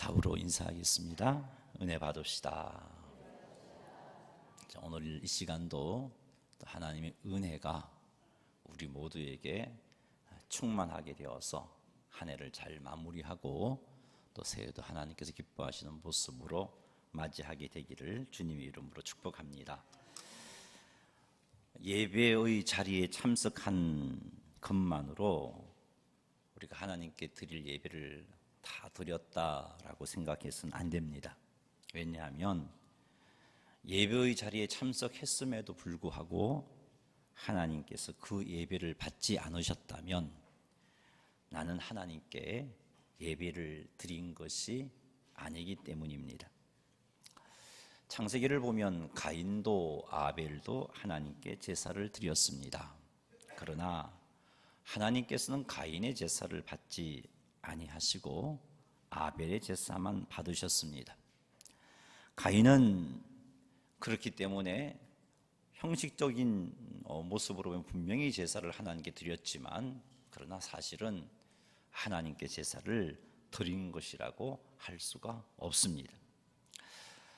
좌우로 인사하겠습니다. 은혜 받읍시다. 오늘 이 시간도 하나님의 은혜가 우리 모두에게 충만하게 되어서 한 해를 잘 마무리하고 또 새해도 하나님께서 기뻐하시는 모습으로 맞이하게 되기를 주님의 이름으로 축복합니다. 예배의 자리에 참석한 것만으로 우리가 하나님께 드릴 예배를 다 드렸다라고 생각해서는 안 됩니다. 왜냐하면 예배의 자리에 참석했음에도 불구하고 하나님께서 그 예배를 받지 않으셨다면 나는 하나님께 예배를 드린 것이 아니기 때문입니다. 창세기를 보면 가인도 아벨도 하나님께 제사를 드렸습니다. 그러나 하나님께서는 가인의 제사를 받지 아니하시고 아벨의 제사만 받으셨습니다. 가인은 그렇기 때문에 형식적인 모습으로 보면 분명히 제사를 하나님께 드렸지만 그러나 사실은 하나님께 제사를 드린 것이라고 할 수가 없습니다.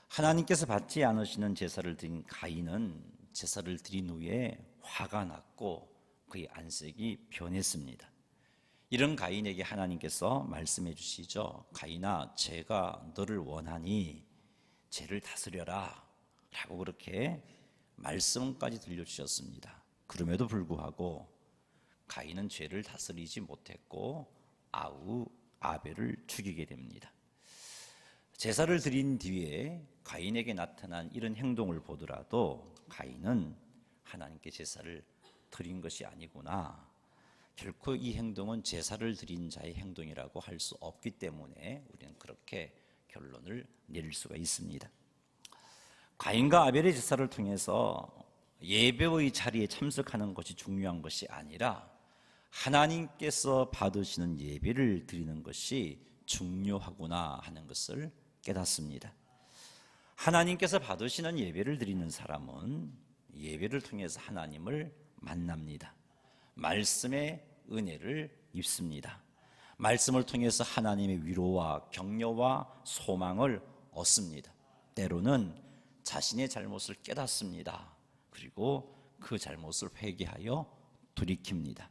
하나님께서 받지 않으시는 제사를 드린 가인은 제사를 드린 후에 화가 났고 그의 안색이 변했습니다. 이런 가인에게 하나님께서 말씀해 주시죠. 가인아, 제가 너를 원하니 죄를 다스려라 라고 그렇게 말씀까지 들려주셨습니다. 그럼에도 불구하고 가인은 죄를 다스리지 못했고 아벨을 죽이게 됩니다. 제사를 드린 뒤에 가인에게 나타난 이런 행동을 보더라도 가인은 하나님께 제사를 드린 것이 아니구나, 결코 이 행동은 제사를 드린 자의 행동이라고 할 수 없기 때문에 우리는 그렇게 결론을 내릴 수가 있습니다. 가인과 아벨의 제사를 통해서 예배의 자리에 참석하는 것이 중요한 것이 아니라 하나님께서 받으시는 예배를 드리는 것이 중요하구나 하는 것을 깨닫습니다. 하나님께서 받으시는 예배를 드리는 사람은 예배를 통해서 하나님을 만납니다. 말씀의 은혜를 입습니다. 말씀을 통해서 하나님의 위로와 격려와 소망을 얻습니다. 때로는 자신의 잘못을 깨닫습니다. 그리고 그 잘못을 회개하여 돌이킵니다.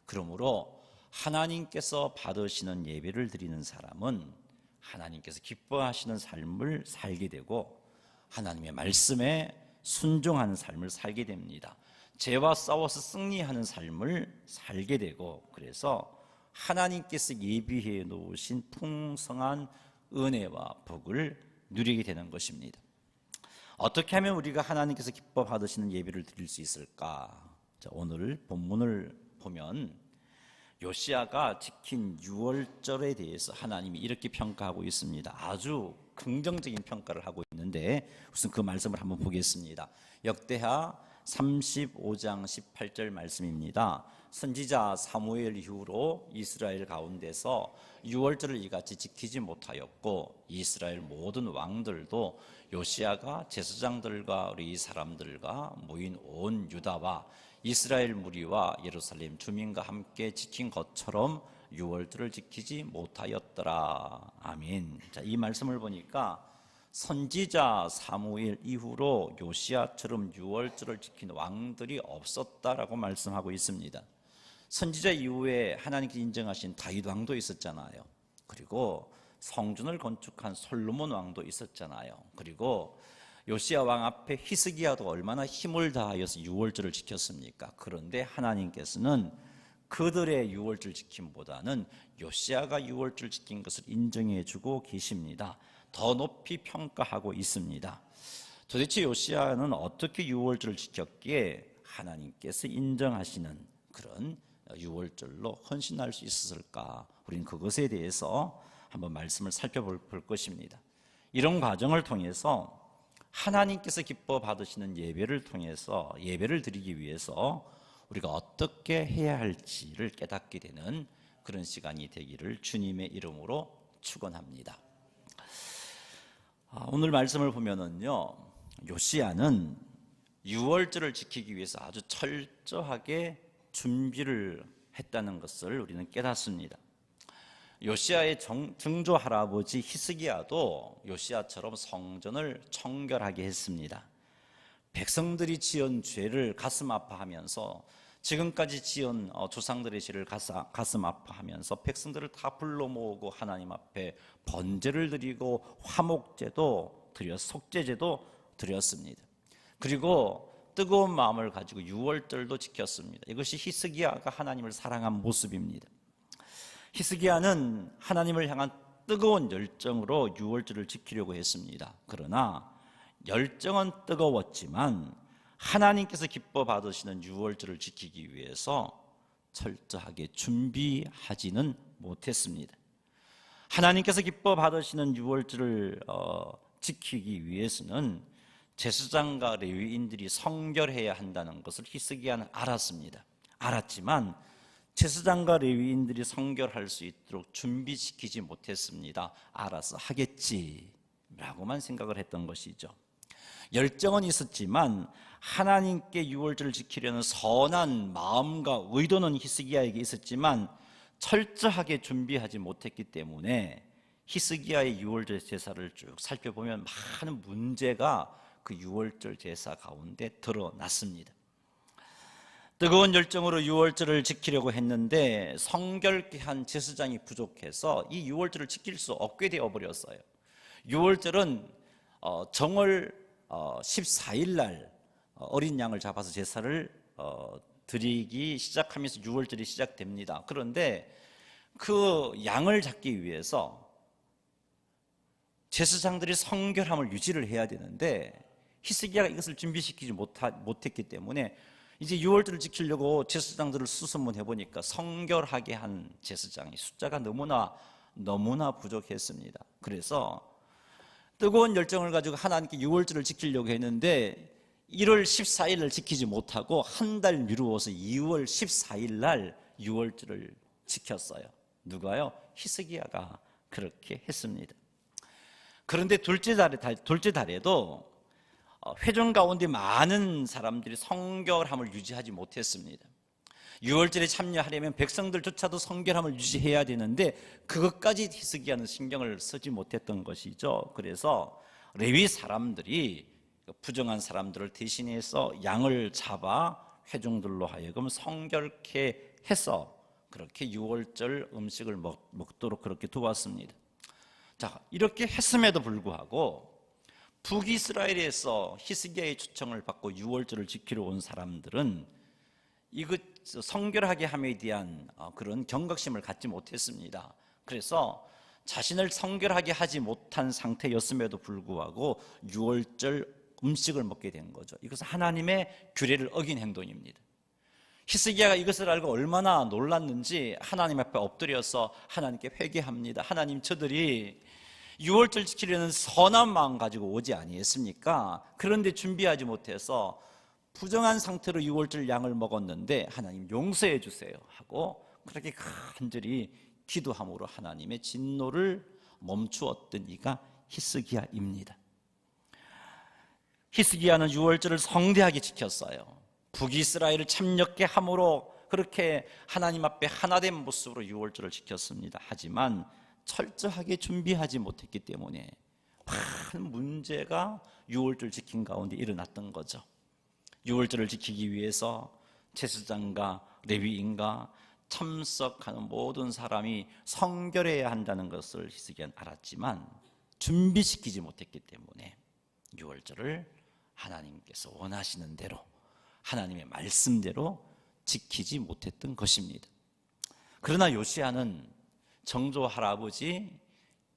그러므로 하나님께서 받으시는 예배를 드리는 사람은 하나님께서 기뻐하시는 삶을 살게 되고 하나님의 말씀에 순종하는 삶을 살게 됩니다. 죄와 싸워서 승리하는 삶을 살게 되고, 그래서 하나님께서 예비해 놓으신 풍성한 은혜와 복을 누리게 되는 것입니다. 어떻게 하면 우리가 하나님께서 기뻐 받으시는 예배를 드릴 수 있을까? 오늘 본문을 보면 요시야가 지킨 유월절에 대해서 하나님이 이렇게 평가하고 있습니다. 아주 긍정적인 평가를 하고 있는데 우선 그 말씀을 한번 보겠습니다. 역대하 35장 18절 말씀입니다. 선지자 사무엘 이후로 이스라엘 가운데서 유월절을 이같이 지키지 못하였고 이스라엘 모든 왕들도 요시야가 제사장들과 우리 이 사람들과 모인 온 유다와 이스라엘 무리와 예루살렘 주민과 함께 지킨 것처럼 유월절을 지키지 못하였더라. 아멘. 자, 이 말씀을 보니까 선지자 사무엘 이후로 요시야처럼 유월절을 지킨 왕들이 없었다라고 말씀하고 있습니다. 선지자 이후에 하나님께서 인정하신 다윗 왕도 있었잖아요. 그리고 성전을 건축한 솔로몬 왕도 있었잖아요. 그리고 요시야 왕 앞에 히스기야도 얼마나 힘을 다하여서 유월절을 지켰습니까? 그런데 하나님께서는 그들의 유월절 지킴보다는 요시야가 유월절 지킨 것을 인정해 주고 계십니다. 더 높이 평가하고 있습니다. 도대체 요시야는 어떻게 유월절을 지켰기에 하나님께서 인정하시는 그런 유월절로 헌신할 수 있었을까? 우리는 그것에 대해서 한번 말씀을 살펴볼 것입니다. 이런 과정을 통해서 하나님께서 기뻐 받으시는 예배를 통해서 예배를 드리기 위해서 우리가 어떻게 해야 할지를 깨닫게 되는 그런 시간이 되기를 주님의 이름으로 축원합니다. 오늘 말씀을 보면은요, 요시야는 유월절을 지키기 위해서 아주 철저하게 준비를 했다는 것을 우리는 깨닫습니다. 요시야의 증조 할아버지 히스기야도 요시야처럼 성전을 청결하게 했습니다. 백성들이 지은 죄를 가슴 아파하면서 지금까지 지은 조상들의 죄를 가슴 아파하면서 백성들을 다 불러 모으고 하나님 앞에 번제를 드리고 화목제도 드려 속죄제도 드렸습니다. 그리고 뜨거운 마음을 가지고 유월절도 지켰습니다. 이것이 히스기야가 하나님을 사랑한 모습입니다. 히스기야는 하나님을 향한 뜨거운 열정으로 유월절을 지키려고 했습니다. 그러나 열정은 뜨거웠지만 하나님께서 기뻐 받으시는 유월절을 지키기 위해서 철저하게 준비하지는 못했습니다. 하나님께서 기뻐 받으시는 유월절을 지키기 위해서는 제사장과 레위인들이 성결해야 한다는 것을 히스기야는 알았지만 제사장과 레위인들이 성결할 수 있도록 준비시키지 못했습니다. 알아서 하겠지라고만 생각을 했던 것이죠. 열정은 있었지만 하나님께 유월절을 지키려는 선한 마음과 의도는 히스기야에게 있었지만 철저하게 준비하지 못했기 때문에 히스기야의 유월절 제사를 쭉 살펴보면 많은 문제가 그 유월절 제사 가운데 드러났습니다. 뜨거운 열정으로 유월절을 지키려고 했는데 성결케 한 제사장이 부족해서 이 유월절을 지킬 수 없게 되어버렸어요. 유월절은 정월 14일 날 어린 양을 잡아서 제사를 드리기 시작하면서 유월절이 시작됩니다. 그런데 그 양을 잡기 위해서 제사장들이 성결함을 유지를 해야 되는데 히스기야가 이것을 준비시키지 못했기 때문에 이제 유월절을 지키려고 제사장들을 수소문해 보니까 성결하게 한 제사장이 숫자가 너무나 부족했습니다. 그래서 뜨거운 열정을 가지고 하나님께 유월절을 지키려고 했는데 1월 14일을 지키지 못하고 한 달 미루어서 2월 14일 날 유월절을 지켰어요. 누가요? 히스기야가 그렇게 했습니다. 그런데 둘째 달에도 회중 가운데 많은 사람들이 성결함을 유지하지 못했습니다. 유월절에 참여하려면 백성들조차도 성결함을 유지해야 되는데 그것까지 히스기야는 신경을 쓰지 못했던 것이죠. 그래서 레위 사람들이 부정한 사람들을 대신해서 양을 잡아 회중들로 하여금 성결케 해서 그렇게 유월절 음식을 먹도록 그렇게 도왔습니다. 자, 이렇게 했음에도 불구하고 북이스라엘에서 히스기야의 초청을 받고 유월절을 지키러 온 사람들은 이것 성결하게 함에 대한 그런 경각심을 갖지 못했습니다. 그래서 자신을 성결하게 하지 못한 상태였음에도 불구하고 유월절 음식을 먹게 된 거죠. 이것은 하나님의 규례를 어긴 행동입니다. 히스기야가 이것을 알고 얼마나 놀랐는지 하나님 앞에 엎드려서 하나님께 회개합니다. 하나님, 저들이 유월절 지키려는 선한 마음 가지고 오지 아니했습니까? 그런데 준비하지 못해서 부정한 상태로 유월절 양을 먹었는데 하나님 용서해 주세요 하고 그렇게 간절히 기도함으로 하나님의 진노를 멈추었던 이가 히스기야입니다. 히스기야는 유월절을 성대하게 지켰어요. 북이스라엘을 참여케 함으로 그렇게 하나님 앞에 하나된 모습으로 유월절을 지켰습니다. 하지만 철저하게 준비하지 못했기 때문에 많은 문제가 유월절 지킨 가운데 일어났던 거죠. 유월절을 지키기 위해서 제사장과 레위인과 참석하는 모든 사람이 성결해야 한다는 것을 히스기야는 알았지만 준비시키지 못했기 때문에 유월절을 하나님께서 원하시는 대로 하나님의 말씀대로 지키지 못했던 것입니다. 그러나 요시야는 정조 할아버지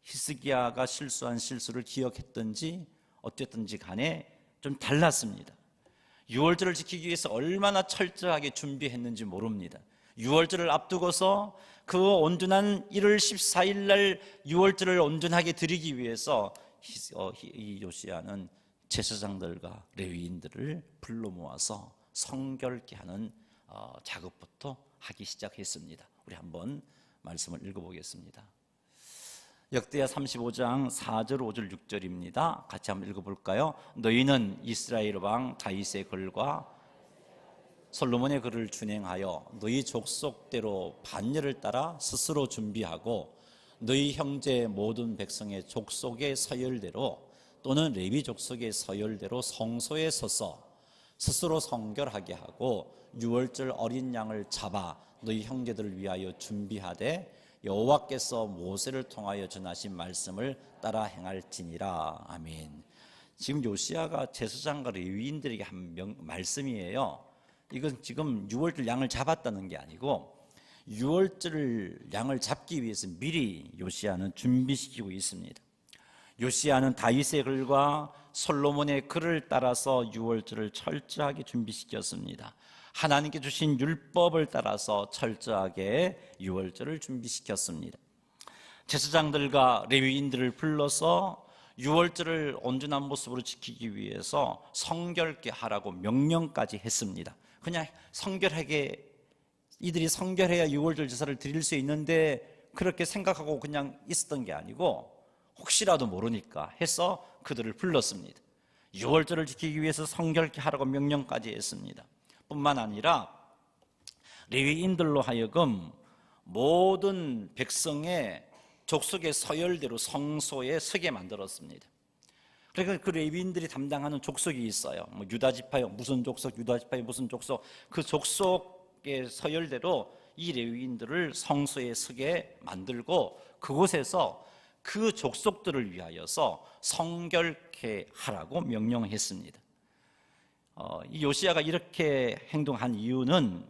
히스기야가 실수한 실수를 기억했든지 어쨌든지 간에 좀 달랐습니다. 유월절을 지키기 위해서 얼마나 철저하게 준비했는지 모릅니다. 유월절을 앞두고서 그 온전한 1월 14일 날 유월절을 온전하게 드리기 위해서 이 요시야는 제사장들과 레위인들을 불러 모아서 성결케 하는 작업부터 하기 시작했습니다. 우리 한번 말씀을 읽어보겠습니다. 역대하 35장 4절 5절 6절입니다. 같이 한번 읽어볼까요? 너희는 이스라엘 왕 다윗의 글과 솔로몬의 글을 준행하여 너희 족속대로 반열을 따라 스스로 준비하고 너희 형제 모든 백성의 족속의 서열대로 또는 레위 족속의 서열대로 성소에 서서 스스로 성결하게 하고 유월절 어린 양을 잡아 너희 형제들을 위하여 준비하되 여호와께서 모세를 통하여 전하신 말씀을 따라 행할지니라. 아멘. 지금 요시야가 제사장과 레위인들에게 한 말씀이에요. 이건 지금 유월절 양을 잡았다는 게 아니고 유월절 양을 잡기 위해서 미리 요시야는 준비시키고 있습니다. 요시야는 다윗의 글과 솔로몬의 글을 따라서 유월절을 철저하게 준비시켰습니다. 하나님께 주신 율법을 따라서 철저하게 유월절을 준비시켰습니다. 제사장들과 레위인들을 불러서 유월절을 온전한 모습으로 지키기 위해서 성결케 하라고 명령까지 했습니다. 그냥 성결하게, 이들이 성결해야 유월절 제사를 드릴 수 있는데 그렇게 생각하고 그냥 있었던 게 아니고 혹시라도 모르니까 해서 그들을 불렀습니다. 유월절을 지키기 위해서 성결케 하라고 명령까지 했습니다. 뿐만 아니라 레위인들로 하여금 모든 백성의 족속의 서열대로 성소에 서게 만들었습니다. 그러니까 그 레위인들이 담당하는 족속이 있어요. 뭐 유다 지파의 무슨 족속, 유다 지파의 무슨 족속, 그 족속의 서열대로 이 레위인들을 성소에 서게 만들고 그곳에서 그 족속들을 위하여서 성결케 하라고 명령했습니다. 이 요시야가 이렇게 행동한 이유는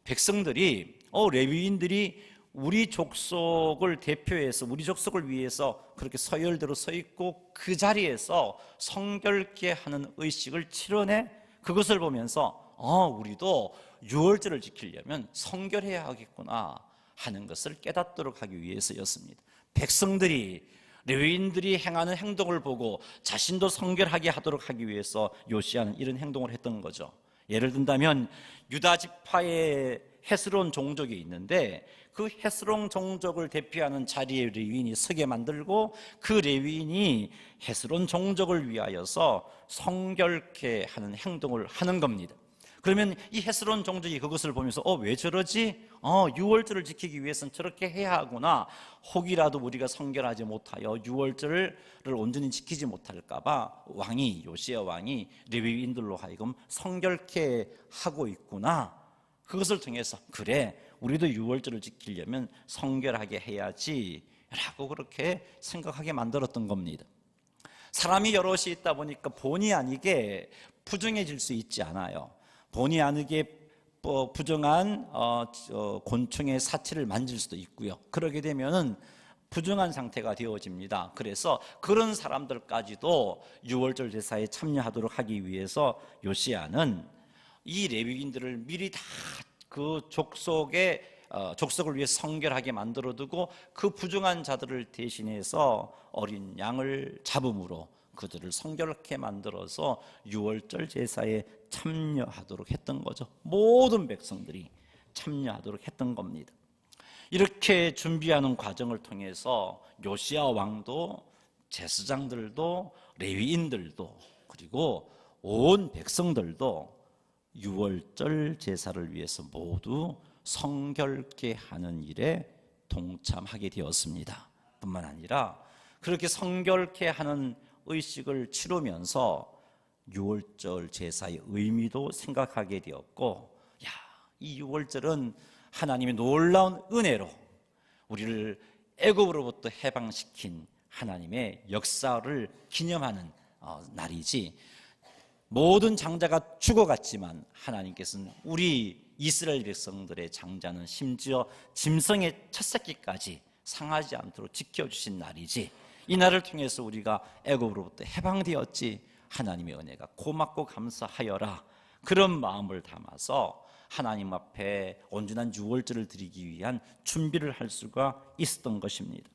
백성들이 레위인들이 우리 족속을 대표해서 우리 족속을 위해서 그렇게 서열대로 서 있고 그 자리에서 성결케 하는 의식을 치러내 그것을 보면서 우리도 유월절을 지키려면 성결해야 하겠구나 하는 것을 깨닫도록 하기 위해서였습니다. 백성들이 레위인들이 행하는 행동을 보고 자신도 성결하게 하도록 하기 위해서 요시야는 이런 행동을 했던 거죠. 예를 든다면 유다 지파의 헤스론 종족이 있는데 그 헤스론 종족을 대표하는 자리에 레위인이 서게 만들고 그 레위인이 헤스론 종족을 위하여서 성결케 하는 행동을 하는 겁니다. 그러면 이 헤스론 종족이 그것을 보면서 왜 저러지? 유월절을 지키기 위해서는 저렇게 해야 하구나. 혹이라도 우리가 성결하지 못하여 유월절을 온전히 지키지 못할까 봐 요시야 왕이 레위인들로 하여금 성결케 하고 있구나. 그것을 통해서 그래 우리도 유월절을 지키려면 성결하게 해야지 라고 그렇게 생각하게 만들었던 겁니다. 사람이 여럿이 있다 보니까 본의 아니게 부정해질 수 있지 않아요. 본의 아니게 부정한 곤충의 사체를 만질 수도 있고요. 그러게 되면은 부정한 상태가 되어집니다. 그래서 그런 사람들까지도 유월절 제사에 참여하도록 하기 위해서 요시야는 이 레위인들을 미리 다 그 족속을 위해 성결하게 만들어두고 그 부정한 자들을 대신해서 어린 양을 잡음으로 그들을 성결케 만들어서 유월절 제사에 참여하도록 했던 거죠. 모든 백성들이 참여하도록 했던 겁니다. 이렇게 준비하는 과정을 통해서 요시야 왕도 제사장들도 레위인들도 그리고 온 백성들도 유월절 제사를 위해서 모두 성결케 하는 일에 동참하게 되었습니다. 뿐만 아니라 그렇게 성결케 하는 의식을 치르면서 유월절 제사의 의미도 생각하게 되었고, 이 유월절은 하나님의 놀라운 은혜로 우리를 애굽으로부터 해방시킨 하나님의 역사를 기념하는 날이지, 모든 장자가 죽어갔지만 하나님께서는 우리 이스라엘 백성들의 장자는 심지어 짐승의 첫 새끼까지 상하지 않도록 지켜주신 날이지, 이 날을 통해서 우리가 애굽으로부터 해방되었지, 하나님의 은혜가 고맙고 감사하여라, 그런 마음을 담아서 하나님 앞에 온전한 유월절을 드리기 위한 준비를 할 수가 있었던 것입니다.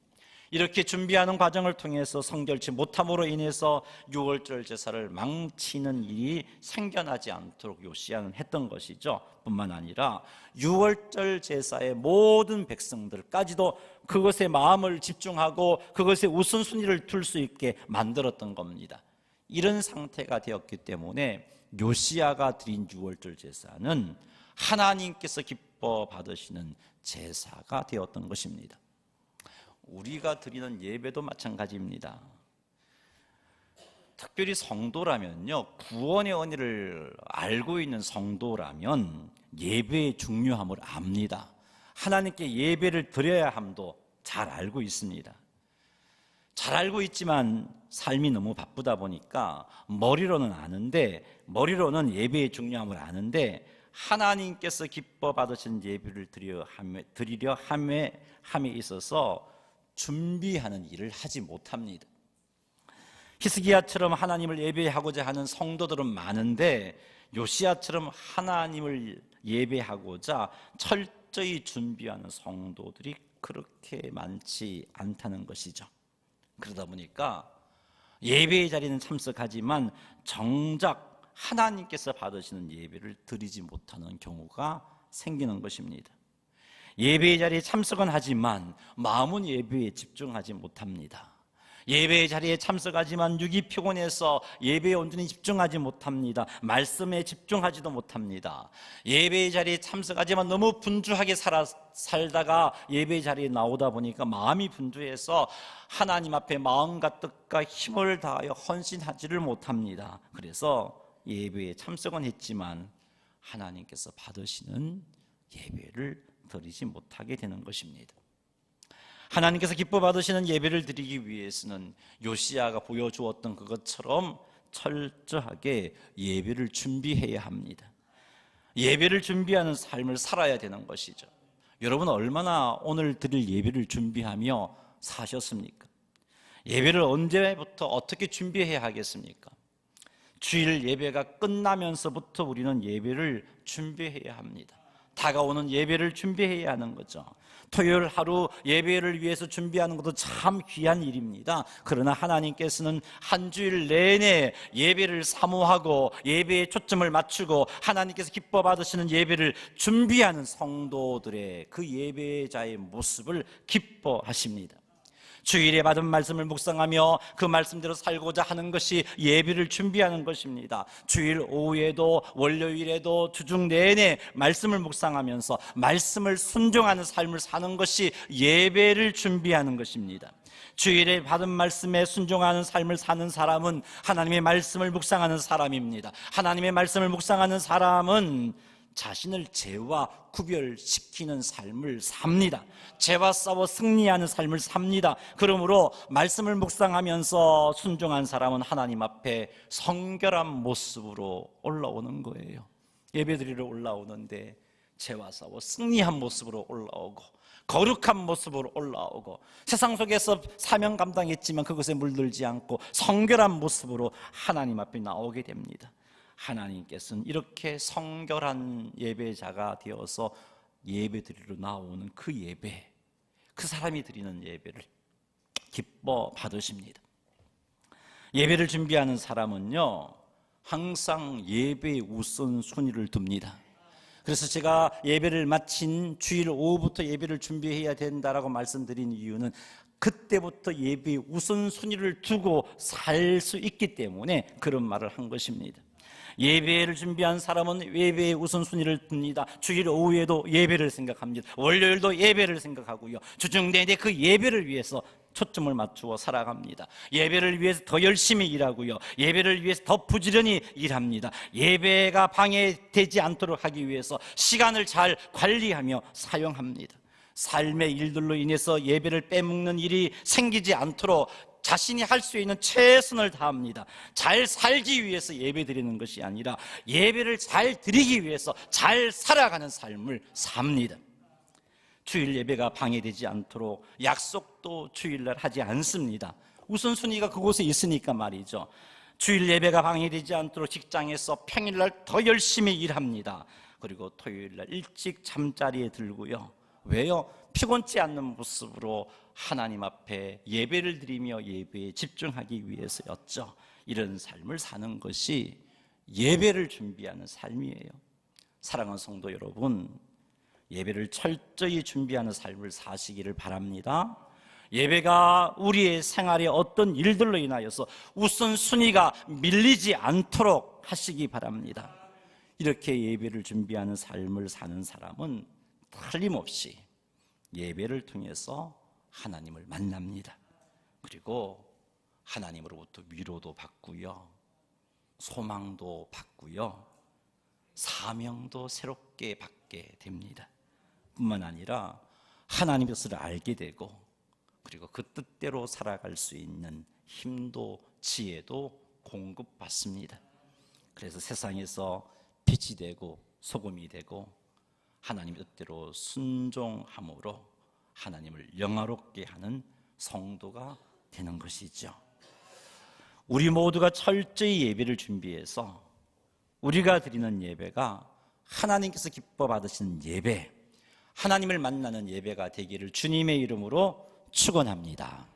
이렇게 준비하는 과정을 통해서 성결치 못함으로 인해서 유월절 제사를 망치는 일이 생겨나지 않도록 요시야는 했던 것이죠. 뿐만 아니라 유월절 제사의 모든 백성들까지도 그것에 마음을 집중하고 그것에 우선순위를 둘 수 있게 만들었던 겁니다. 이런 상태가 되었기 때문에 요시야가 드린 유월절 제사는 하나님께서 기뻐 받으시는 제사가 되었던 것입니다. 우리가 드리는 예배도 마찬가지입니다. 특별히 성도라면요, 구원의 은혜를 알고 있는 성도라면 예배의 중요함을 압니다. 하나님께 예배를 드려야 함도 잘 알고 있습니다. 잘 알고 있지만 삶이 너무 바쁘다 보니까 머리로는 아는데, 머리로는 예배의 중요함을 아는데 하나님께서 기뻐 받으신 예배를 드리려 함에 있어서 준비하는 일을 하지 못합니다. 히스기야처럼 하나님을 예배하고자 하는 성도들은 많은데 요시야처럼 하나님을 예배하고자 철저히 준비하는 성도들이 그렇게 많지 않다는 것이죠. 그러다 보니까 예배의 자리는 참석하지만 정작 하나님께서 받으시는 예배를 드리지 못하는 경우가 생기는 것입니다. 예배의 자리에 참석은 하지만 마음은 예배에 집중하지 못합니다. 예배의 자리에 참석하지만 육이 피곤해서 예배에 온전히 집중하지 못합니다. 말씀에 집중하지도 못합니다. 예배의 자리에 참석하지만 너무 분주하게 살다가 예배의 자리에 나오다 보니까 마음이 분주해서 하나님 앞에 마음과 뜻과 힘을 다하여 헌신하지를 못합니다. 그래서 예배에 참석은 했지만 하나님께서 받으시는 예배를 드리지 못하게 되는 것입니다. 하나님께서 기뻐 받으시는 예배를 드리기 위해서는 요시야가 보여주었던 그것처럼 철저하게 예배를 준비해야 합니다. 예배를 준비하는 삶을 살아야 되는 것이죠. 여러분 얼마나 오늘 드릴 예배를 준비하며 사셨습니까? 예배를 언제부터 어떻게 준비해야 하겠습니까? 주일 예배가 끝나면서부터 우리는 예배를 준비해야 합니다. 다가오는 예배를 준비해야 하는 거죠. 토요일 하루 예배를 위해서 준비하는 것도 참 귀한 일입니다. 그러나 하나님께서는 한 주일 내내 예배를 사모하고 예배에 초점을 맞추고 하나님께서 기뻐 받으시는 예배를 준비하는 성도들의 그 예배자의 모습을 기뻐하십니다. 주일에 받은 말씀을 묵상하며 그 말씀대로 살고자 하는 것이 예배를 준비하는 것입니다. 주일 오후에도 월요일에도 주중 내내 말씀을 묵상하면서 말씀을 순종하는 삶을 사는 것이 예배를 준비하는 것입니다. 주일에 받은 말씀에 순종하는 삶을 사는 사람은 하나님의 말씀을 묵상하는 사람입니다. 하나님의 말씀을 묵상하는 사람은 자신을 죄와 구별시키는 삶을 삽니다. 죄와 싸워 승리하는 삶을 삽니다. 그러므로 말씀을 묵상하면서 순종한 사람은 하나님 앞에 성결한 모습으로 올라오는 거예요. 예배드리러 올라오는데 죄와 싸워 승리한 모습으로 올라오고 거룩한 모습으로 올라오고 세상 속에서 사명 감당했지만 그것에 물들지 않고 성결한 모습으로 하나님 앞에 나오게 됩니다. 하나님께서는 이렇게 성결한 예배자가 되어서 예배드리러 나오는 그 예배, 그 사람이 드리는 예배를 기뻐 받으십니다. 예배를 준비하는 사람은요 항상 예배의 우선순위를 둡니다. 그래서 제가 예배를 마친 주일 오후부터 예배를 준비해야 된다라고 말씀드린 이유는 그때부터 예배의 우선순위를 두고 살 수 있기 때문에 그런 말을 한 것입니다. 예배를 준비한 사람은 예배의 우선순위를 둡니다. 주일 오후에도 예배를 생각합니다. 월요일도 예배를 생각하고요. 주중 내내 그 예배를 위해서 초점을 맞추어 살아갑니다. 예배를 위해서 더 열심히 일하고요. 예배를 위해서 더 부지런히 일합니다. 예배가 방해되지 않도록 하기 위해서 시간을 잘 관리하며 사용합니다. 삶의 일들로 인해서 예배를 빼먹는 일이 생기지 않도록 자신이 할 수 있는 최선을 다합니다. 잘 살기 위해서 예배 드리는 것이 아니라 예배를 잘 드리기 위해서 잘 살아가는 삶을 삽니다. 주일 예배가 방해되지 않도록 약속도 주일날 하지 않습니다. 우선순위가 그곳에 있으니까 말이죠. 주일 예배가 방해되지 않도록 직장에서 평일날 더 열심히 일합니다. 그리고 토요일날 일찍 잠자리에 들고요. 왜요? 피곤치 않는 모습으로 하나님 앞에 예배를 드리며 예배에 집중하기 위해서였죠. 이런 삶을 사는 것이 예배를 준비하는 삶이에요. 사랑하는 성도 여러분, 예배를 철저히 준비하는 삶을 사시기를 바랍니다. 예배가 우리의 생활에 어떤 일들로 인하여서 우선순위가 밀리지 않도록 하시기 바랍니다. 이렇게 예배를 준비하는 삶을 사는 사람은 틀림없이 예배를 통해서 하나님을 만납니다. 그리고 하나님으로부터 위로도 받고요, 소망도 받고요, 사명도 새롭게 받게 됩니다. 뿐만 아니라 하나님의 뜻을 알게 되고, 그리고 그 뜻대로 살아갈 수 있는 힘도 지혜도 공급받습니다. 그래서 세상에서 빛이 되고 소금이 되고 하나님의 뜻대로 순종함으로 하나님을 영화롭게 하는 성도가 되는 것이죠. 우리 모두가 철저히 예배를 준비해서 우리가 드리는 예배가 하나님께서 기뻐 받으시는 예배, 하나님을 만나는 예배가 되기를 주님의 이름으로 축원합니다.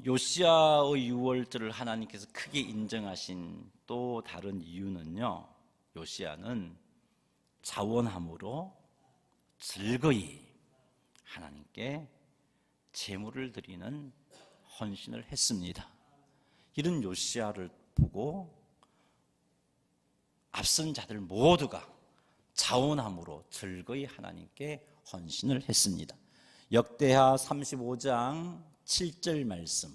요시야의 유월절을 하나님께서 크게 인정하신 또 다른 이유는요, 요시야는 자원함으로 즐거이 하나님께 제물을 드리는 헌신을 했습니다. 이런 요시야를 보고 앞선 자들 모두가 자원함으로 즐거이 하나님께 헌신을 했습니다. 역대하 35장 7절 말씀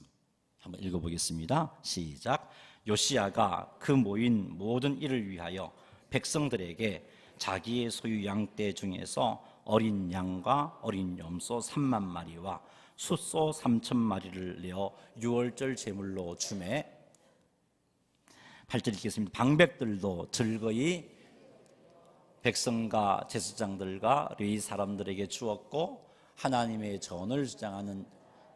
한번 읽어보겠습니다. 시작. 요시야가 그 모인 모든 일을 위하여 백성들에게 자기의 소유 양떼 중에서 어린 양과 어린 염소 3만 마리와 숫소 3천 마리를 내어 유월절 제물로 주매. 8절 읽겠습니다. 방백들도 즐거이 백성과 제사장들과 레위 사람들에게 주었고, 하나님의 전을 주장하는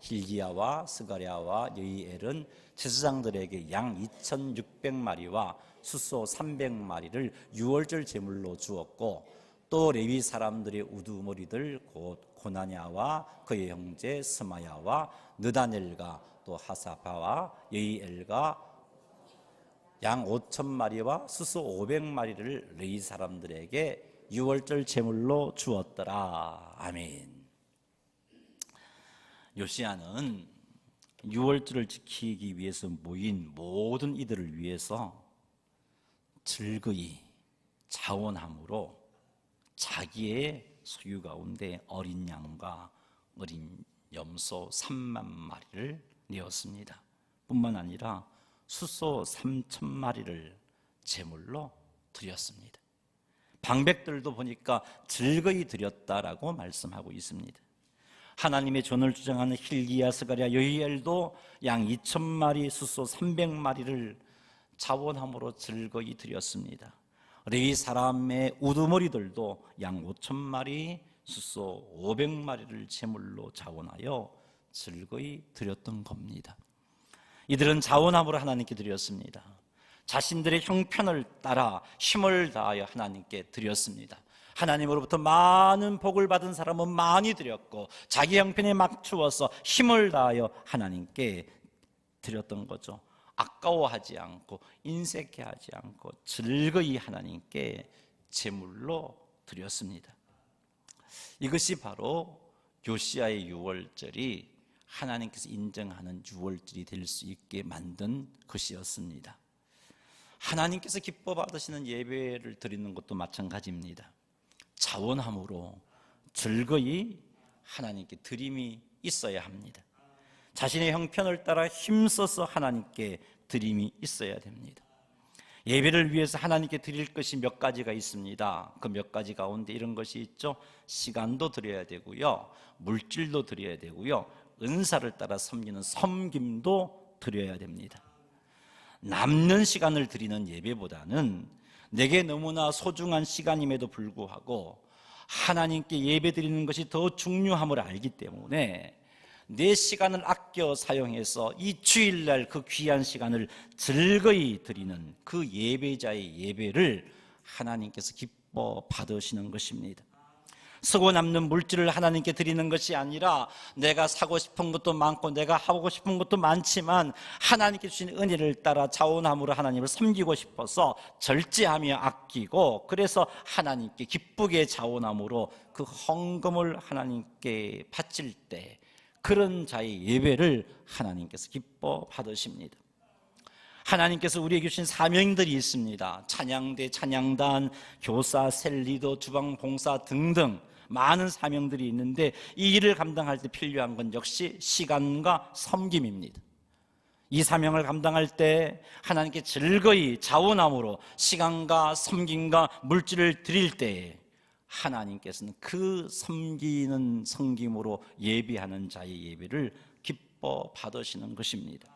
hil기야와 스가랴와 여이엘은 제사장들에게 양 2,600마리와 숫소 300마리를 유월절 제물로 주었고, 또 레위 사람들의 우두머리들 곧 고나냐와 그의 형제 스마야와 느다넬과 또 하사바와 여이엘과 양 5,000마리와 숫소 500마리를 레위 사람들에게 유월절 제물로 주었더라. 아멘. 요시야는 유월절을 지키기 위해서 모인 모든 이들을 위해서 즐거이 자원함으로 자기의 소유 가운데 어린 양과 어린 염소 3만 마리를 내었습니다. 뿐만 아니라 숫소 3,000마리를 제물로 드렸습니다. 방백들도 보니까 즐거이 드렸다라고 말씀하고 있습니다. 하나님의 전을 주장하는 hil기야, 스가랴, 여이엘도 양 2,000마리, 숫소 300마리를 자원함으로 즐거이 드렸습니다. 레위 사람의 우두머리들도 양 5,000마리, 숫소 500마리를 제물로 자원하여 즐거이 드렸던 겁니다. 이들은 자원함으로 하나님께 드렸습니다. 자신들의 형편을 따라 힘을 다하여 하나님께 드렸습니다. 하나님으로부터 많은 복을 받은 사람은 많이 드렸고, 자기 형편에 맞추어서 힘을 다하여 하나님께 드렸던 거죠. 아까워하지 않고 인색해하지 않고 즐거이 하나님께 제물로 드렸습니다. 이것이 바로 요시야의 유월절이 하나님께서 인정하는 유월절이 될 수 있게 만든 것이었습니다. 하나님께서 기뻐 받으시는 예배를 드리는 것도 마찬가지입니다. 자원함으로 즐거이 하나님께 드림이 있어야 합니다. 자신의 형편을 따라 힘써서 하나님께 드림이 있어야 됩니다. 예배를 위해서 하나님께 드릴 것이 몇 가지가 있습니다. 그 몇 가지 가운데 이런 것이 있죠. 시간도 드려야 되고요, 물질도 드려야 되고요, 은사를 따라 섬기는 섬김도 드려야 됩니다. 남는 시간을 드리는 예배보다는 내게 너무나 소중한 시간임에도 불구하고 하나님께 예배 드리는 것이 더 중요함을 알기 때문에 내 시간을 아껴 사용해서 이 주일날 그 귀한 시간을 즐거이 드리는 그 예배자의 예배를 하나님께서 기뻐 받으시는 것입니다. 쓰고 남는 물질을 하나님께 드리는 것이 아니라 내가 사고 싶은 것도 많고 내가 하고 싶은 것도 많지만 하나님께 주신 은혜를 따라 자원함으로 하나님을 섬기고 싶어서 절제하며 아끼고, 그래서 하나님께 기쁘게 자원함으로 그 헌금을 하나님께 바칠 때 그런 자의 예배를 하나님께서 기뻐 받으십니다. 하나님께서 우리에게 주신 사명들이 있습니다. 찬양대, 찬양단, 교사, 셀리더, 주방봉사 등등 많은 사명들이 있는데 이 일을 감당할 때 필요한 건 역시 시간과 섬김입니다. 이 사명을 감당할 때 하나님께 즐거이 자원함으로 시간과 섬김과 물질을 드릴 때에 하나님께서는 그 섬기는 섬김으로 예배하는 자의 예배를 기뻐 받으시는 것입니다.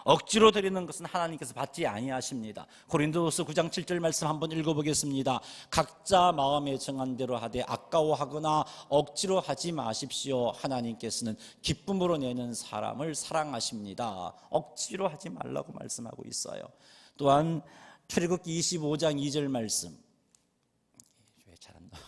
억지로 드리는 것은 하나님께서 받지 아니하십니다. 고린도후서 9장 7절 말씀 한번 읽어보겠습니다. 각자 마음에 정한 대로 하되 아까워하거나 억지로 하지 마십시오. 하나님께서는 기쁨으로 내는 사람을 사랑하십니다. 억지로 하지 말라고 말씀하고 있어요. 또한 출애굽기 25장 2절 말씀, 왜 잘한다.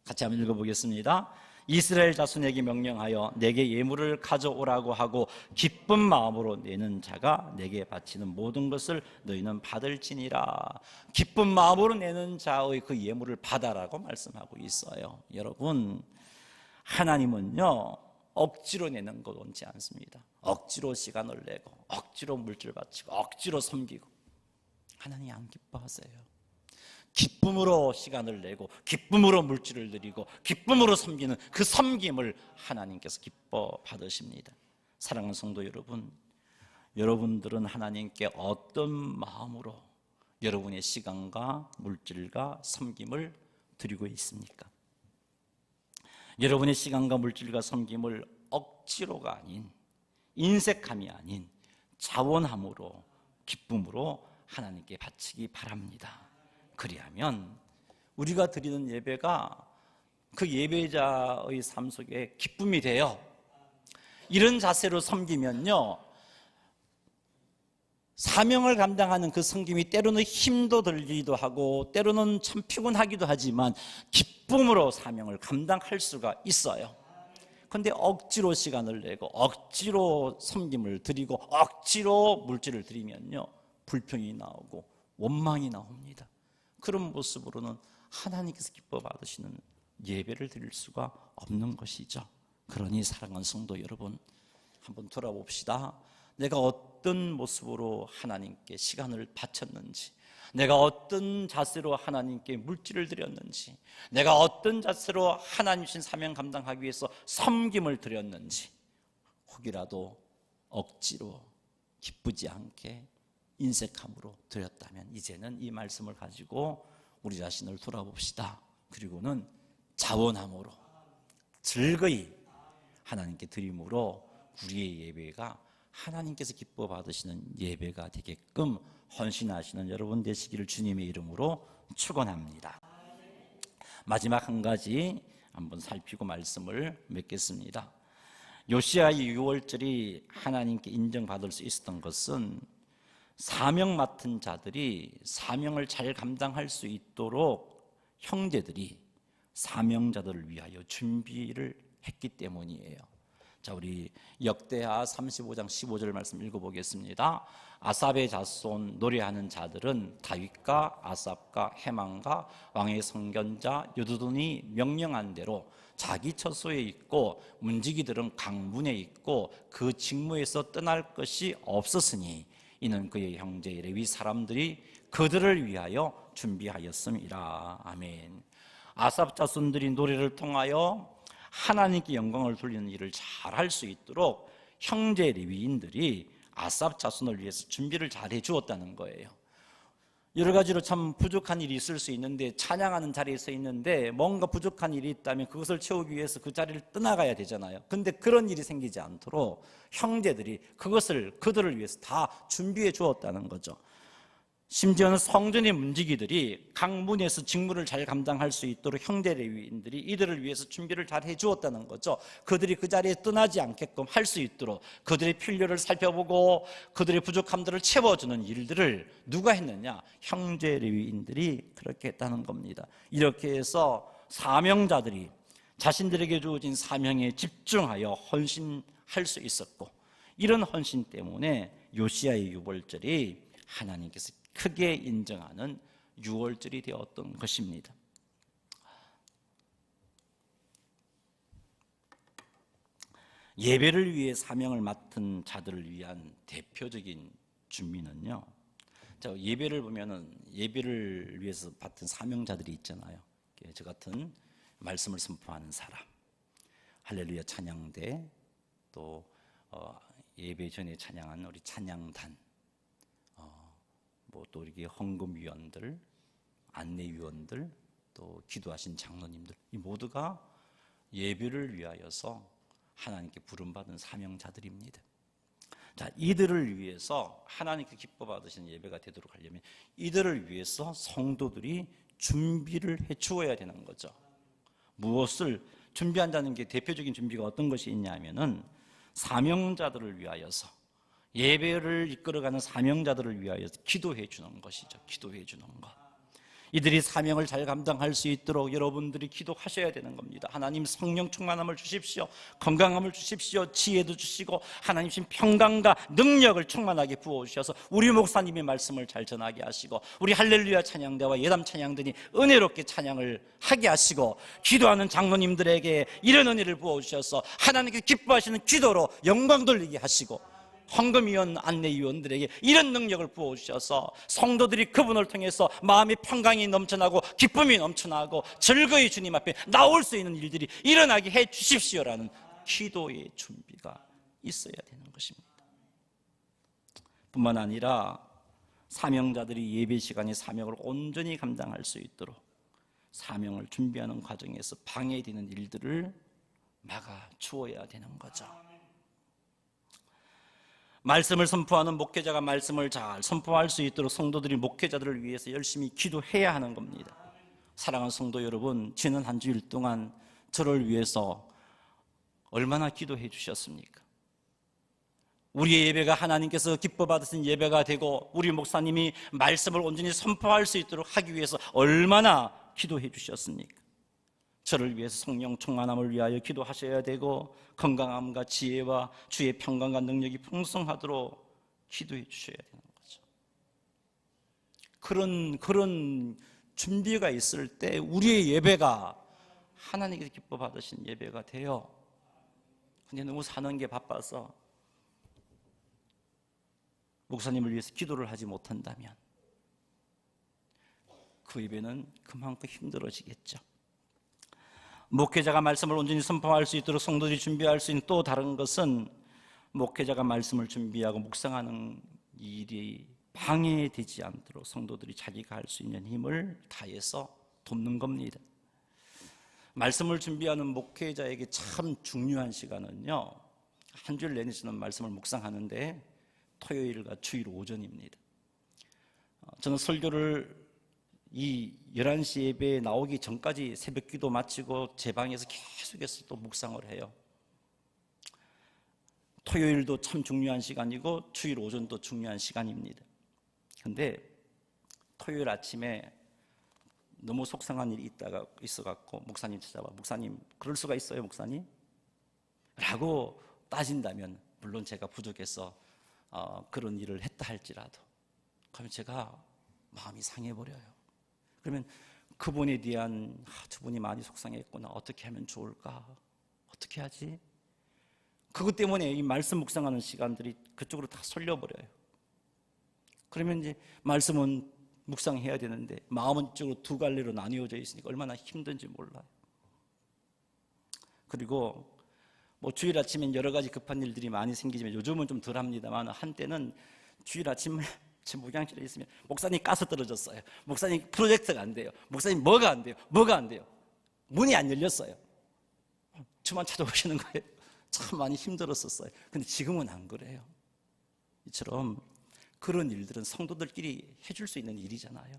같이 한번 읽어보겠습니다. 이스라엘 자손에게 명령하여 내게 예물을 가져오라고 하고 기쁜 마음으로 내는 자가 내게 바치는 모든 것을 너희는 받을지니라. 기쁜 마음으로 내는 자의 그 예물을 받아라고 말씀하고 있어요. 여러분, 하나님은요 억지로 내는 것 원치 않습니다. 억지로 시간을 내고 억지로 물질 바치고 억지로 섬기고 하나님이 안 기뻐하세요. 기쁨으로 시간을 내고 기쁨으로 물질을 드리고 기쁨으로 섬기는 그 섬김을 하나님께서 기뻐 받으십니다. 사랑하는 성도 여러분, 여러분들은 하나님께 어떤 마음으로 여러분의 시간과 물질과 섬김을 드리고 있습니까? 여러분의 시간과 물질과 섬김을 억지로가 아닌, 인색함이 아닌 자원함으로 기쁨으로 하나님께 바치기 바랍니다. 그리하면 우리가 드리는 예배가 그 예배자의 삶 속에 기쁨이 돼요. 이런 자세로 섬기면요 사명을 감당하는 그 섬김이 때로는 힘도 들기도 하고 때로는 참 피곤하기도 하지만 기쁨으로 사명을 감당할 수가 있어요. 그런데 억지로 시간을 내고 억지로 섬김을 드리고 억지로 물질을 드리면요 불평이 나오고 원망이 나옵니다. 그런 모습으로는 하나님께서 기뻐 받으시는 예배를 드릴 수가 없는 것이죠. 그러니 사랑하는 성도 여러분, 한번 돌아봅시다. 내가 어떤 모습으로 하나님께 시간을 바쳤는지, 내가 어떤 자세로 하나님께 물질을 드렸는지, 내가 어떤 자세로 하나님 주신 사명 감당하기 위해서 섬김을 드렸는지, 혹이라도 억지로 기쁘지 않게 인색함으로 드렸다면 이제는 이 말씀을 가지고 우리 자신을 돌아봅시다. 그리고는 자원함으로 즐거이 하나님께 드림으로 우리의 예배가 하나님께서 기뻐 받으시는 예배가 되게끔 헌신하시는 여러분 되시기를 주님의 이름으로 축원합니다. 마지막 한 가지 한번 살피고 말씀을 맺겠습니다. 요시야의 유월절이 하나님께 인정받을 수 있었던 것은 사명 맡은 자들이 사명을 잘 감당할 수 있도록 형제들이 사명자들을 위하여 준비를 했기 때문이에요. 자, 우리 역대하 35장 15절 말씀 읽어보겠습니다. 아삽의 자손 노래하는 자들은 다윗과 아삽과 헤만과 왕의 선견자 여두둔이 명령한 대로 자기 처소에 있고 문지기들은 강문에 있고 그 직무에서 떠날 것이 없었으니 이는 그의 형제 레위 사람들이 그들을 위하여 준비하였음이라. 아멘. 아삽 자손들이 노래를 통하여 하나님께 영광을 돌리는 일을 잘 할 수 있도록 형제 레위인들이 아삽 자손을 위해서 준비를 잘 해주었다는 거예요. 여러 가지로 참 부족한 일이 있을 수 있는데 찬양하는 자리에 서 있는데 뭔가 부족한 일이 있다면 그것을 채우기 위해서 그 자리를 떠나가야 되잖아요. 근데 그런 일이 생기지 않도록 형제들이 그들을 위해서 다 준비해 주었다는 거죠. 심지어는 성전의 문지기들이 강문에서 직무를 잘 감당할 수 있도록 형제 레위인들이 이들을 위해서 준비를 잘 해주었다는 거죠. 그들이 그 자리에 떠나지 않게끔 할 수 있도록 그들의 필요를 살펴보고 그들의 부족함들을 채워주는 일들을 누가 했느냐? 형제 레위인들이 그렇게 했다는 겁니다. 이렇게 해서 사명자들이 자신들에게 주어진 사명에 집중하여 헌신할 수 있었고, 이런 헌신 때문에 요시야의 유월절이 하나님께서 크게 인정하는 유월절이 되었던 것입니다. 예배를 위해 사명을 맡은 자들을 위한 대표적인 준비는요, 예배를 보면은 예배를 위해서 맡은 사명자들이 있잖아요. 저 같은 말씀을 선포하는 사람, 할렐루야 찬양대, 또 예배 전에 찬양한 우리 찬양단, 또 우리 헌금위원들, 안내위원들, 또 기도하신 장로님들, 이 모두가 예배를 위하여서 하나님께 부름받은 사명자들입니다. 자, 이들을 위해서 하나님께 기뻐 받으시는 예배가 되도록 하려면 이들을 위해서 성도들이 준비를 해 주어야 되는 거죠. 무엇을 준비한다는 게 대표적인 준비가 어떤 것이 있냐면은 사명자들을 위하여서, 예배를 이끌어가는 사명자들을 위하여서 기도해 주는 것이죠. 기도해 주는 것. 이들이 사명을 잘 감당할 수 있도록 여러분들이 기도하셔야 되는 겁니다. 하나님 성령 충만함을 주십시오. 건강함을 주십시오. 지혜도 주시고 하나님 신 평강과 능력을 충만하게 부어주셔서 우리 목사님의 말씀을 잘 전하게 하시고 우리 할렐루야 찬양대와 예담 찬양들이 은혜롭게 찬양을 하게 하시고 기도하는 장로님들에게 이런 은혜를 부어주셔서 하나님께 기뻐하시는 기도로 영광 돌리게 하시고 헌금위원, 안내위원들에게 이런 능력을 부어주셔서 성도들이 그분을 통해서 마음의 평강이 넘쳐나고 기쁨이 넘쳐나고 즐거이 주님 앞에 나올 수 있는 일들이 일어나게 해 주십시오라는 기도의 준비가 있어야 되는 것입니다. 뿐만 아니라 사명자들이 예배 시간에 사명을 온전히 감당할 수 있도록 사명을 준비하는 과정에서 방해되는 일들을 막아 주어야 되는 거죠. 말씀을 선포하는 목회자가 말씀을 잘 선포할 수 있도록 성도들이 목회자들을 위해서 열심히 기도해야 하는 겁니다. 사랑하는 성도 여러분, 지난 한 주일 동안 저를 위해서 얼마나 기도해 주셨습니까? 우리의 예배가 하나님께서 기뻐 받으신 예배가 되고 우리 목사님이 말씀을 온전히 선포할 수 있도록 하기 위해서 얼마나 기도해 주셨습니까? 저를 위해서 성령 충만함을 위하여 기도하셔야 되고 건강함과 지혜와 주의 평강과 능력이 풍성하도록 기도해 주셔야 되는 거죠. 그런 준비가 있을 때 우리의 예배가 하나님께서 기뻐 받으신 예배가 돼요. 근데 너무 사는 게 바빠서 목사님을 위해서 기도를 하지 못한다면 그 예배는 그만큼 힘들어지겠죠. 목회자가 말씀을 온전히 선포할 수 있도록 성도들이 준비할 수 있는 또 다른 것은 목회자가 말씀을 준비하고 묵상하는 일이 방해되지 않도록 성도들이 자기가 할 수 있는 힘을 다해서 돕는 겁니다. 말씀을 준비하는 목회자에게 참 중요한 시간은요, 한 주일 내내 저는 말씀을 묵상하는데 토요일과 주일 오전입니다. 저는 설교를 이 11시 예배에 나오기 전까지 새벽 기도 마치고 제 방에서 계속해서 또 묵상을 해요. 토요일도 참 중요한 시간이고 주일 오전도 중요한 시간입니다. 근데 토요일 아침에 너무 속상한 일이 있어갖고 목사님 찾아와. 목사님, 그럴 수가 있어요, 목사님? 라고 따진다면 물론 제가 부족해서 그런 일을 했다 할지라도 그러면 제가 마음이 상해버려요. 그러면 그분에 대한 저분이 많이 속상했구나, 어떻게 하면 좋을까, 어떻게 하지? 그것 때문에 이 말씀 묵상하는 시간들이 그쪽으로 다 쏠려버려요. 그러면 이제 말씀은 묵상해야 되는데 마음은 이쪽으로 두 갈래로 나뉘어져 있으니까 얼마나 힘든지 몰라요. 그리고 뭐 주일 아침엔 여러 가지 급한 일들이 많이 생기지만 요즘은 좀 덜합니다만 한때는 주일 아침에 제 목양실에 있으면 목사님 가스 떨어졌어요, 목사님 프로젝트가 안 돼요, 목사님 뭐가 안 돼요, 뭐가 안 돼요, 문이 안 열렸어요. 저만 찾아오시는 거예요. 참 많이 힘들었었어요. 근데 지금은 안 그래요. 이처럼 그런 일들은 성도들끼리 해줄 수 있는 일이잖아요.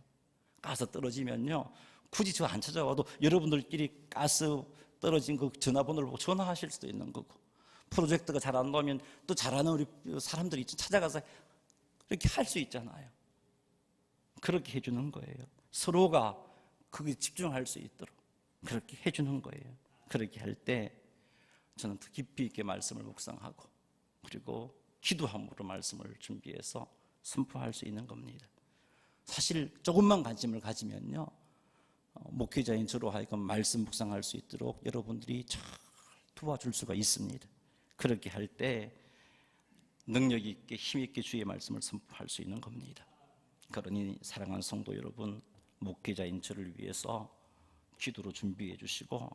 가스 떨어지면요, 굳이 저 안 찾아와도 여러분들끼리 가스 떨어진 그 전화번호를 보고 전화하실 수도 있는 거고, 프로젝트가 잘 안 나오면 또 잘하는 우리 사람들이 찾아가서 이렇게 할 수 있잖아요. 그렇게 해주는 거예요. 서로가 거기에 집중할 수 있도록 그렇게 해주는 거예요. 그렇게 할 때 저는 더 깊이 있게 말씀을 묵상하고 그리고 기도함으로 말씀을 준비해서 선포할 수 있는 겁니다. 사실 조금만 관심을 가지면요, 목회자인 저로 하여금 말씀 묵상할 수 있도록 여러분들이 잘 도와줄 수가 있습니다. 그렇게 할 때 능력 있게 힘 있게 주의 말씀을 선포할 수 있는 겁니다. 그러니 사랑하는 성도 여러분, 목회자인 저를 위해서 기도로 준비해 주시고,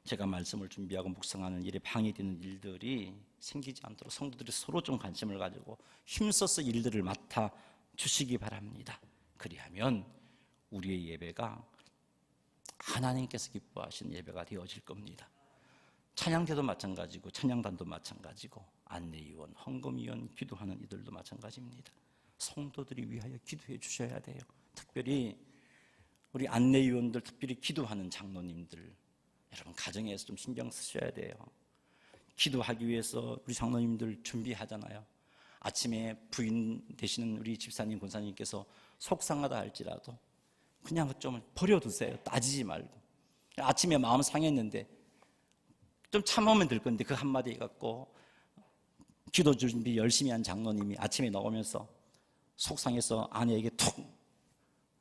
제가 말씀을 준비하고 묵상하는 일에 방해되는 일들이 생기지 않도록 성도들이 서로 좀 관심을 가지고 힘써서 일들을 맡아 주시기 바랍니다. 그리하면 우리의 예배가 하나님께서 기뻐하시는 예배가 되어질 겁니다. 찬양대도 마찬가지고 찬양단도 마찬가지고 안내위원, 헌금위원, 기도하는 이들도 마찬가지입니다. 성도들이 위하여 기도해 주셔야 돼요. 특별히 우리 안내위원들, 특별히 기도하는 장로님들, 여러분 가정에서 좀 신경 쓰셔야 돼요. 기도하기 위해서 우리 장로님들 준비하잖아요. 아침에 부인 되시는 우리 집사님, 권사님께서 속상하다 할지라도 그냥 좀 버려두세요. 따지지 말고. 아침에 마음 상했는데 좀 참으면 될 건데 그 한마디 갖고 기도 준비 열심히 한 장로님이 아침에 나오면서 속상해서 아내에게 툭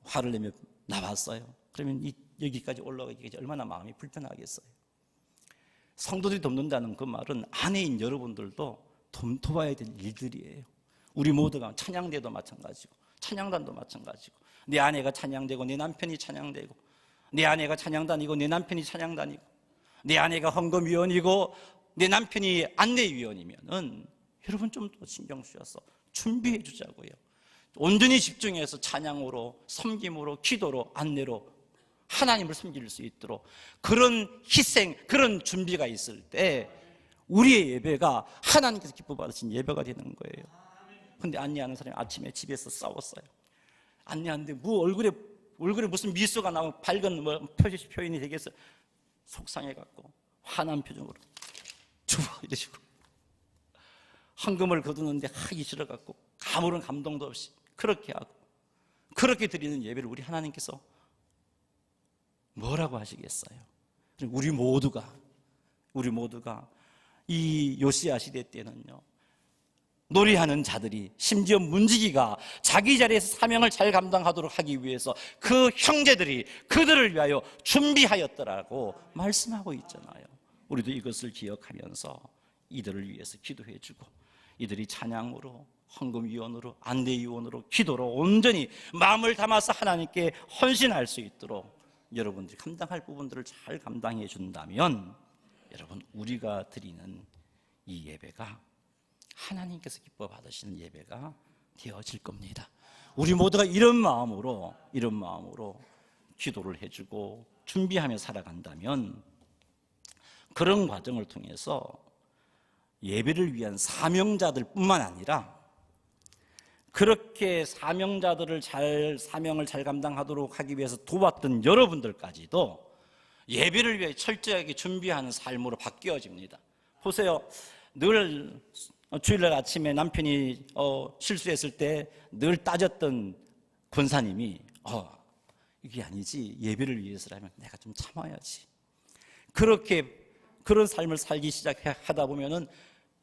화를 내며 나왔어요. 그러면 여기까지 올라가기까지 얼마나 마음이 불편하겠어요. 성도들이 돕는다는 그 말은 아내인 여러분들도 돕아야 될 일들이에요. 우리 모두가 찬양대도 마찬가지고 찬양단도 마찬가지고, 내 아내가 찬양되고 내 남편이 찬양되고, 내 아내가 찬양단이고 내 남편이 찬양단이고, 내 아내가 헌금위원이고 내 남편이 안내위원이면은 여러분 좀 더 신경 쓰셔서 준비해 주자고요. 온전히 집중해서 찬양으로, 섬김으로, 기도로, 안내로 하나님을 섬길 수 있도록 그런 희생, 그런 준비가 있을 때 우리의 예배가 하나님께서 기뻐 받으신 예배가 되는 거예요. 근데 안내하는 사람이 아침에 집에서 싸웠어요. 안내하는데 뭐 얼굴에 무슨 미소가 나오고 밝은 표현이 되겠어요. 속상해갖고 화난 표정으로 주워 이러시고, 헌금을 거두는데 하기 싫어갖고 아무런 감동도 없이 그렇게 하고, 그렇게 드리는 예배를 우리 하나님께서 뭐라고 하시겠어요? 우리 모두가 이 요시야 시대 때는요, 노래하는 자들이, 심지어 문지기가 자기 자리에서 사명을 잘 감당하도록 하기 위해서 그 형제들이 그들을 위하여 준비하였더라고 말씀하고 있잖아요. 우리도 이것을 기억하면서 이들을 위해서 기도해주고, 이들이 찬양으로, 헌금위원으로, 안내위원으로, 기도로 온전히 마음을 담아서 하나님께 헌신할 수 있도록 여러분들이 감당할 부분들을 잘 감당해 준다면, 여러분 우리가 드리는 이 예배가 하나님께서 기뻐 받으시는 예배가 되어질 겁니다. 우리 모두가 이런 마음으로 기도를 해주고 준비하며 살아간다면, 그런 과정을 통해서 예배를 위한 사명자들 뿐만 아니라 그렇게 사명자들을 사명을 잘 감당하도록 하기 위해서 도왔던 여러분들까지도 예배를 위해 철저하게 준비하는 삶으로 바뀌어집니다. 보세요. 늘 주일날 아침에 남편이 실수했을 때 늘 따졌던 권사님이 이게 아니지, 예배를 위해서라면 내가 좀 참아야지, 그런 삶을 살기 시작하다 보면은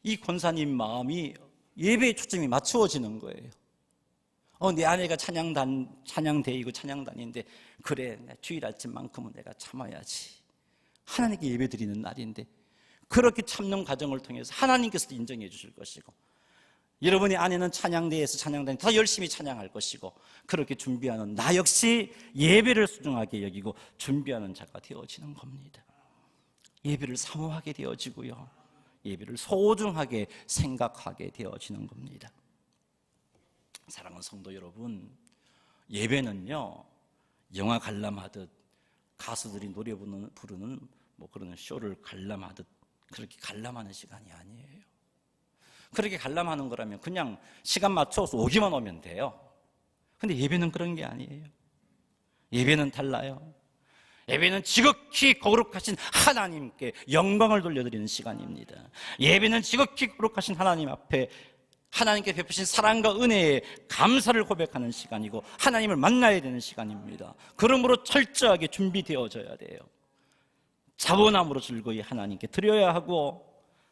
이 권사님 마음이 예배에 초점이 맞추어지는 거예요. 내 아내가 찬양대이고 찬양단인데, 그래, 주일 아침만큼은 내가 참아야지, 하나님께 예배 드리는 날인데, 그렇게 참는 과정을 통해서 하나님께서도 인정해 주실 것이고, 여러분의 아내는 찬양대에서 찬양단에 더 열심히 찬양할 것이고, 그렇게 준비하는 나 역시 예배를 소중하게 여기고 준비하는 자가 되어지는 겁니다. 예배를 사모하게 되어지고요, 예배를 소중하게 생각하게 되어지는 겁니다. 사랑하는 성도 여러분, 예배는요, 영화 관람하듯 가수들이 노래 부르는 그런 쇼를 관람하듯 그렇게 관람하는 시간이 아니에요. 그렇게 관람하는 거라면 그냥 시간 맞춰서 오기만 오면 돼요. 근데 예배는 그런 게 아니에요. 예배는 달라요. 예배는 지극히 거룩하신 하나님께 영광을 돌려드리는 시간입니다. 예배는 지극히 거룩하신 하나님 앞에 하나님께 베푸신 사랑과 은혜에 감사를 고백하는 시간이고, 하나님을 만나야 되는 시간입니다. 그러므로 철저하게 준비되어져야 돼요. 자원함으로 즐거이 하나님께 드려야 하고,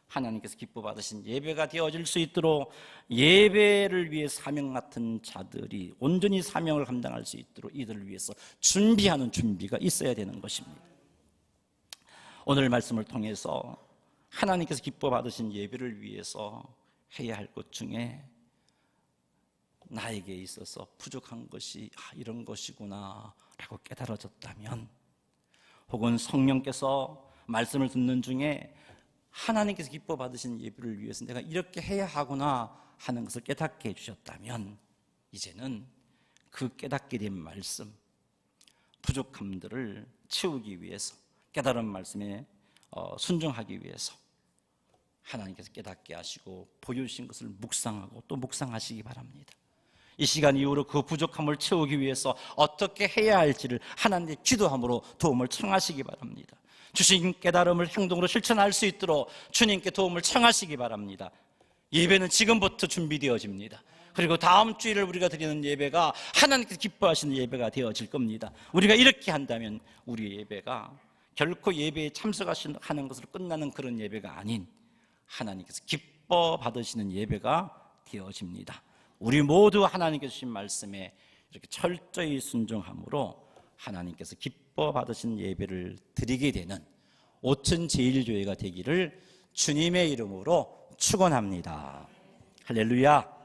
하나님께서 기뻐 받으신 예배가 되어질 수 있도록 예배를 위해 사명 맡은 자들이 온전히 사명을 감당할 수 있도록 이들을 위해서 준비하는 준비가 있어야 되는 것입니다. 오늘 말씀을 통해서 하나님께서 기뻐 받으신 예배를 위해서 해야 할 것 중에 나에게 있어서 부족한 것이 이런 것이구나 라고 깨달아졌다면, 혹은 성령께서 말씀을 듣는 중에 하나님께서 기뻐 받으신 예배를 위해서 내가 이렇게 해야 하구나 하는 것을 깨닫게 해주셨다면 이제는 그 깨닫게 된 말씀, 부족함들을 채우기 위해서, 깨달은 말씀에 순종하기 위해서 하나님께서 깨닫게 하시고 보여주신 것을 묵상하고 또 묵상하시기 바랍니다. 이 시간 이후로 그 부족함을 채우기 위해서 어떻게 해야 할지를 하나님께 기도함으로 도움을 청하시기 바랍니다. 주신 깨달음을 행동으로 실천할 수 있도록 주님께 도움을 청하시기 바랍니다. 예배는 지금부터 준비되어집니다. 그리고 다음 주일을 우리가 드리는 예배가 하나님께서 기뻐하시는 예배가 되어질 겁니다. 우리가 이렇게 한다면 우리의 예배가 결코 예배에 참석하는 것으로 끝나는 그런 예배가 아닌 하나님께서 기뻐 받으시는 예배가 되어집니다. 우리 모두 하나님께서 주신 말씀에 이렇게 철저히 순종함으로 하나님께서 기뻐 받으시는 예배를 드리게 되는 오천제일교회가 되기를 주님의 이름으로 축원합니다. 할렐루야.